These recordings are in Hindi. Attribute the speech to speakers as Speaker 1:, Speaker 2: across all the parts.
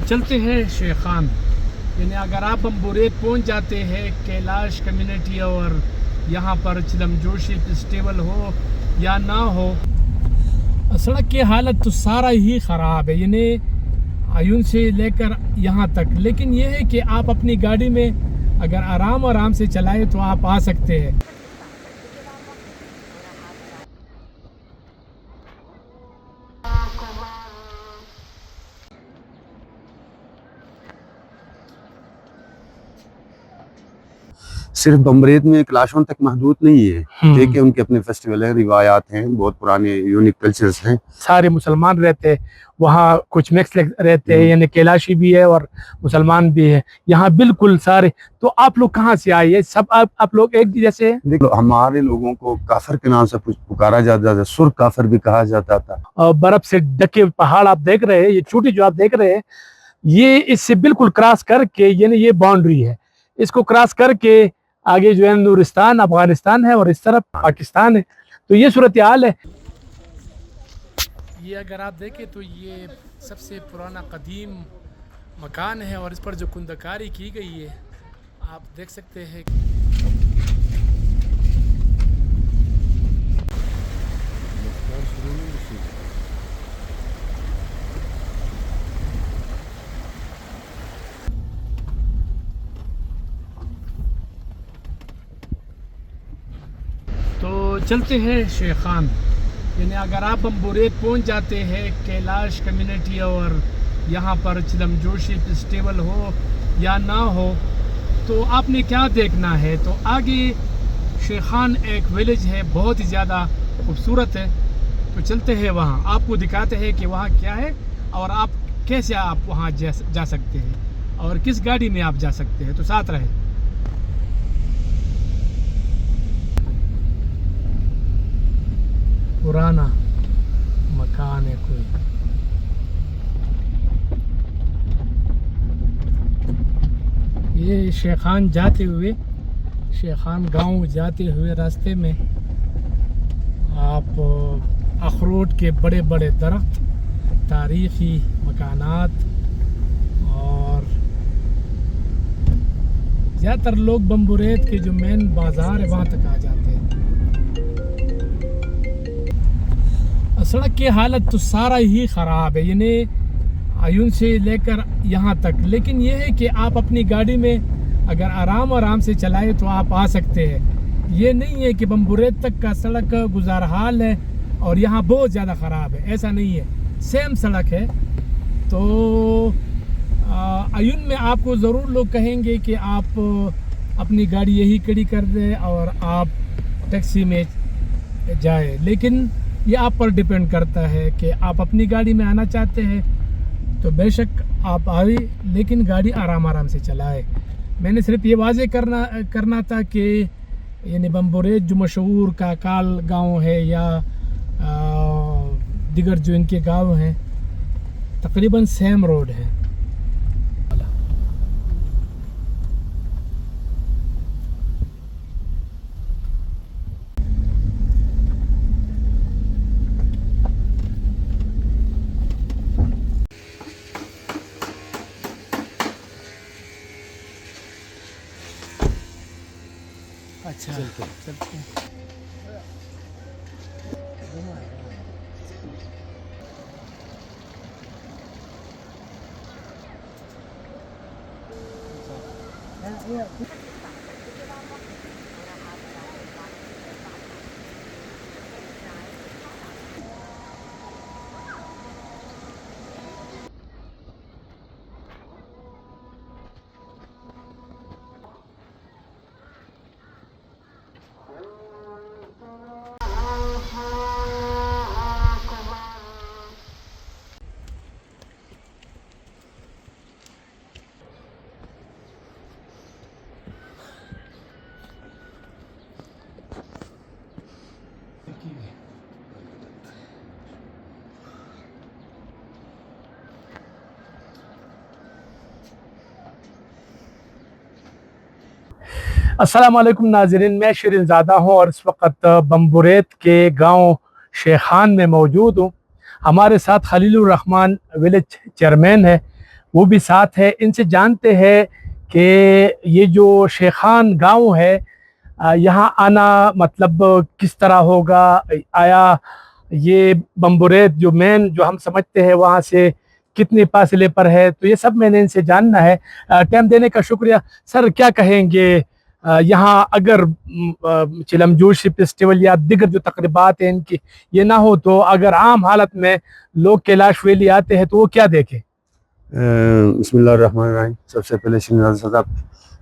Speaker 1: चलते हैं शेखान, यानी अगर आप बम्बुरेत पहुंच जाते हैं, कैलाश कम्युनिटी और यहाँ पर चिलमजोशी फेस्टिवल हो या ना हो, सड़क की हालत तो सारा ही ख़राब है, यानी आयुन से लेकर यहाँ तक। लेकिन यह है कि आप अपनी गाड़ी में अगर आराम से चलाएं तो आप आ सकते हैं।
Speaker 2: सिर्फ बम्बरेत में कैलाशों तक महदूद नहीं है। देखिए उनके अपने फेस्टिवल हैं, रिवायात हैं, बहुत पुराने यूनिक कल्चर्स हैं।
Speaker 1: सारे मुसलमान रहते हैं वहाँ, कुछ मिक्स रहते हैं, यानी कैलाशी भी है और मुसलमान भी है यहाँ बिल्कुल सारे। तो आप लोग कहाँ से आए हैं? सब आप लोग एक जैसे हैं?
Speaker 2: देखो हमारे लोगों को काफर के नाम से पुकारा जाता था, सुर काफर भी कहा जाता था।
Speaker 1: और बर्फ से ढके पहाड़ आप देख रहे हैं, ये चोटी जो आप देख रहे हैं, ये इससे बिल्कुल क्रॉस करके, यानी ये बाउंड्री है, इसको क्रॉस करके आगे जो है नूरिस्तान अफगानिस्तान है और इस तरफ पाकिस्तान है। तो ये सूरत हाल है। ये अगर आप देखें तो ये सबसे पुराना कदीम मकान है और इस पर जो कुंदकारी की गई है आप देख सकते हैं। तो चलते हैं शेखान, यानी अगर आप बम्बुरेत पहुंच जाते हैं, कैलाश कम्युनिटी और यहाँ पर चिलमजोशी फेस्टिवल हो या ना हो, तो आपने क्या देखना है। तो आगे शेखान एक विलेज है, बहुत ही ज़्यादा खूबसूरत है। तो चलते हैं वहाँ, आपको दिखाते हैं कि वहाँ क्या है और आप कैसे आप वहाँ जा सकते हैं और किस गाड़ी में आप जा सकते हैं। तो साथ रहे। पुराना मकान है कोई, ये शेखान जाते हुए, शेखान गांव जाते हुए रास्ते में आप अखरोट के बड़े बड़े दरख्त, तारीखी मकानात और ज़्यादातर लोग बम्बुरेत के जो मेन बाज़ार है वहाँ तक आ जाते हैं। सड़क की हालत तो सारा ही ख़राब है, यानी आयुन से लेकर यहाँ तक। लेकिन यह है कि आप अपनी गाड़ी में अगर आराम से चलाएं तो आप आ सकते हैं। ये नहीं है कि बम्बुरेत तक का सड़क गुजारहाल है और यहाँ बहुत ज़्यादा ख़राब है, ऐसा नहीं है, सेम सड़क है। तो आयुन में आपको ज़रूर लोग कहेंगे कि आप अपनी गाड़ी यही खड़ी कर दें और आप टैक्सी में जाए, लेकिन ये आप पर डिपेंड करता है कि आप अपनी गाड़ी में आना चाहते हैं तो बेशक आप आए, लेकिन गाड़ी आराम से चलाए। मैंने सिर्फ ये वाज़े करना था कि यानी बम्बुरेत जो मशहूर काकाल गांव है या दिगर जो इनके गांव हैं, तकरीबन सेम रोड है। अच्छा चलते हैं। अस्सलाम वालेकुम नाज़रीन, मैं शिरीन ज़ादा हूँ और इस वक्त बम्बुरेत के गांव शेखान में मौजूद हूँ। हमारे साथ खलीलुर रहमान विलेज चेयरमैन है वो भी साथ है। इनसे जानते हैं कि ये जो शेखान गांव है यहाँ आना मतलब किस तरह होगा, आया ये बम्बुरेत जो मेन जो हम समझते हैं वहाँ से कितने फासले पर है, तो ये सब मैंने इनसे जानना है। टाइम देने का शुक्रिया। सर क्या कहेंगे यहाँ अगर चिलम जोशी फेस्टिवल या दिगर जो तकरीबात हैं इनकी ये ना हो तो अगर आम हालत में लोग कैलाश वैली आते हैं तो वो क्या देखें?
Speaker 2: बिस्मिल्लाहिर्रहमानिर्रहीम। सबसे पहले शहनाज साहब,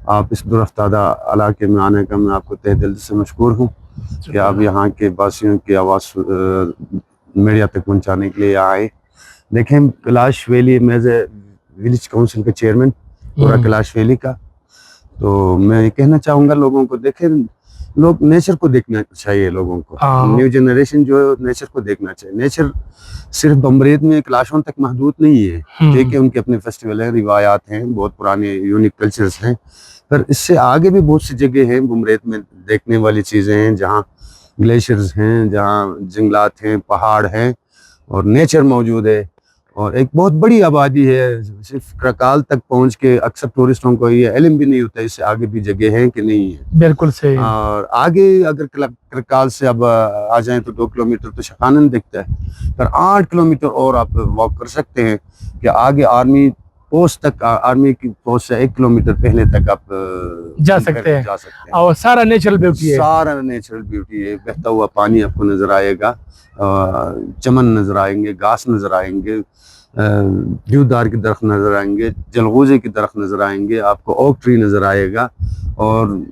Speaker 2: आप इस दुरफ्तादा इलाके में आने का मैं आपको तहे दिल से मशकूर हूँ कि आप यहाँ के वासियों की आवाज़ मीडिया तक पहुँचाने के लिए आए। देखें, कैलाश वैली में एज ए विलेज काउंसिल का चेयरमैन पूरा कैलाश वैली का, तो मैं ये कहना चाहूँगा लोगों को, देखें लोग नेचर को देखना चाहिए लोगों को। न्यू जनरेशन जो है नेचर को देखना चाहिए। नेचर सिर्फ बम्बरेत में कैलाशों तक महदूद नहीं है। ठीक है, उनके अपने फेस्टिवल हैं, रिवायात हैं, बहुत पुराने यूनिक कल्चर्स हैं, पर इससे आगे भी बहुत सी जगह हैं बम्बरेत में देखने वाली चीज़ें हैं, जहाँ ग्लेशियर्स हैं, जहाँ जंगलात हैं, पहाड़ हैं और नेचर मौजूद है और एक बहुत बड़ी आबादी है। सिर्फ करकाल तक पहुंच के अक्सर टूरिस्टों को ये इल्म भी नहीं होता इससे आगे भी जगह है कि नहीं है।
Speaker 1: बिल्कुल सही।
Speaker 2: और आगे अगर करकाल से अब आ जाएं तो 2 किलोमीटर तो शखानन दिखता है, पर 8 किलोमीटर और आप वॉक कर सकते हैं कि आगे आर्मी पोस्ट तक, आर्मी की पोस्ट से 1 किलोमीटर पहले तक आप
Speaker 1: जा सकते हैं और सारा नेचुरल ब्यूटी है।
Speaker 2: सारा नेचुरल ब्यूटी है। बहता हुआ पानी आपको नजर आएगा, चमन नजर आएंगे, घास नजर आएंगे, देवदार के दरख्त नजर आएंगे, जलगोजे के दरख्त नजर आएंगे, आपको ओक ट्री नजर आएगा और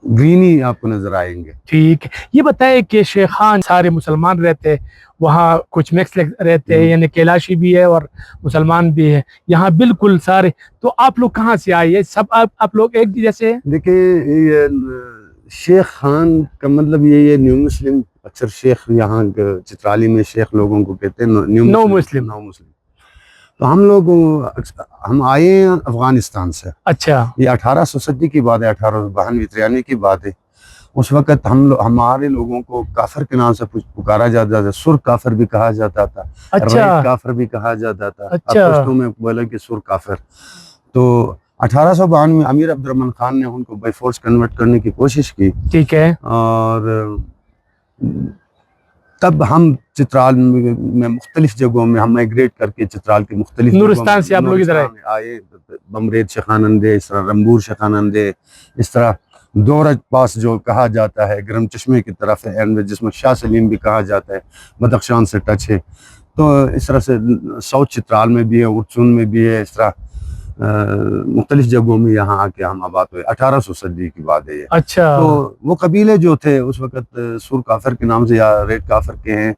Speaker 2: ग्रीनी आपको नजर आएंगे।
Speaker 1: ठीक है, ये बताए कि शेखान सारे मुसलमान रहते हैं, वहाँ कुछ मिक्स रहते हैं, यानी कैलाशी भी है और मुसलमान भी है, यहाँ बिल्कुल सारे। तो आप लोग कहाँ से आए? ये सब आप लोग एक जैसे हैं?
Speaker 2: देखिए, शेख खान का मतलब ये न्यू मुस्लिम, अक्सर शेख यहाँ चित्राली में शेख लोगों को कहते हैं नो मुस्लिम। तो हम आए हैं अफगानिस्तान से।
Speaker 1: अच्छा,
Speaker 2: ये 1800 सदी की बात है, 1892-93 की बात है। उस वक्त हमारे लोगों को काफर के नाम से पुकारा जाता था, सुर काफर भी कहा जाता था।
Speaker 1: अच्छा,
Speaker 2: काफर भी कहा जाता था।
Speaker 1: अच्छा,
Speaker 2: पश्तो में बोला कि सुर काफर। तो 1892 में अमीर अब्दुर्रहमान खान ने उनको बाय फोर्स कन्वर्ट करने की कोशिश की।
Speaker 1: ठीक है।
Speaker 2: और तब हम चित्राल में मुख्तलिफ जगहों में हम माइग्रेट करके चित्राल के मुख्तलिफ
Speaker 1: नूरिस्तान से आप लोग इधर
Speaker 2: आए, बमरेत शेखानंदे, इस तरह रंबूर शेखानंदे, इस तरह दौरज पास जो कहा जाता है गरम चश्मे की तरफ है, एंड जिसमें शाह सलीम भी कहा जाता है, बदख्शान से टच है। तो इस तरह से साउथ चित्राल में भी है, उर्चून में भी है, इस तरह मुख्तलिफ जगहों में यहाँ आके हम आबाद हुए। 1800 सदी की बात है ये।
Speaker 1: अच्छा।
Speaker 2: तो वो कबीले जो थे उस वक्त सुर काफर के नाम से या रेड काफर के हैं,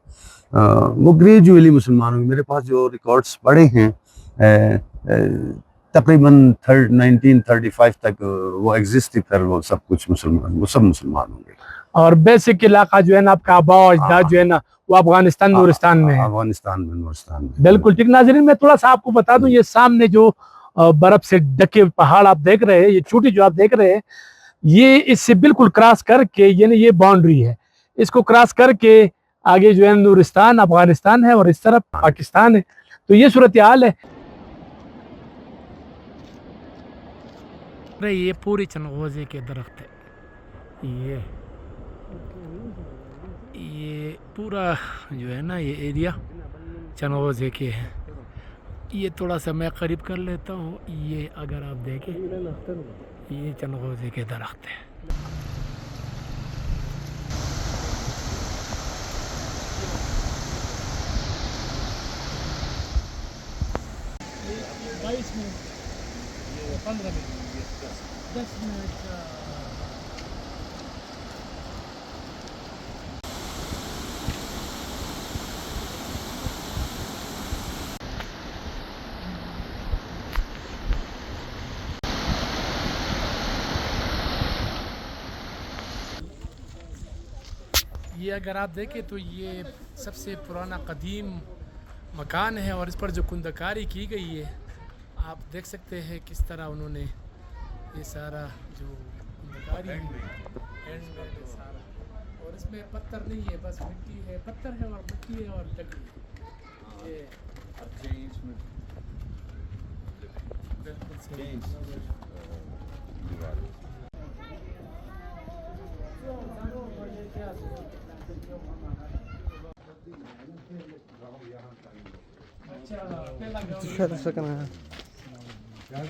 Speaker 2: वो ग्रेजुअली मुसलमान हुए। मेरे पास जो रिकॉर्ड्स पड़े हैं तकरीबन 1935 तक वो एग्जिस्ट थी, फिर वो सब मुसलमान होंगे।
Speaker 1: और बेसिक इलाका जो है ना आपका आबा अजदाद जो है ना वो अफगानिस्तान नूरिस्तान में है।
Speaker 2: अफगानिस्तान में, नूरिस्तान में।
Speaker 1: बिल्कुल ठीक। नाज़रीन, मैं थोड़ा सा आपको बता दूं, ये सामने जो बर्फ से ढके पहाड़ आप देख रहे हैं, ये चोटी जो आप देख रहे हैं, ये इससे बिल्कुल क्रॉस करके यानी ये बाउंड्री है, इसको क्रॉस करके आगे जो है नूरिस्तान अफगानिस्तान है और इस तरफ पाकिस्तान है। तो ये सूरत हाल है। ये पूरी चनगोजे के दरख्त है, ये पूरा जो है ना ये एरिया चनगोजे के है। ये थोड़ा सा मैं करीब कर लेता हूँ। ये अगर आप देखें ये चनगोजे के दरख्त है। ये 22 मिनट, 15 मिनट, 10 मिनट। ये अगर आप देखें तो ये सबसे पुराना कदीम मकान है और इस पर जो कुंदकारी की गई है आप देख सकते हैं किस तरह उन्होंने ये सारा जो कुंदकारी है हैंडमेड है सारा, और इसमें पत्थर नहीं है, बस मिट्टी है, पत्थर है और मिट्टी है और लकड़ी है। ये बिल्कुल सही।
Speaker 2: Genç divar.
Speaker 1: अच्छा पहला गाँव
Speaker 3: Dışarı sakın ha.
Speaker 2: Gel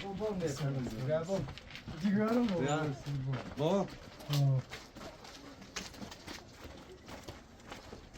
Speaker 2: bom.
Speaker 3: Cigarım mı?
Speaker 2: Bom.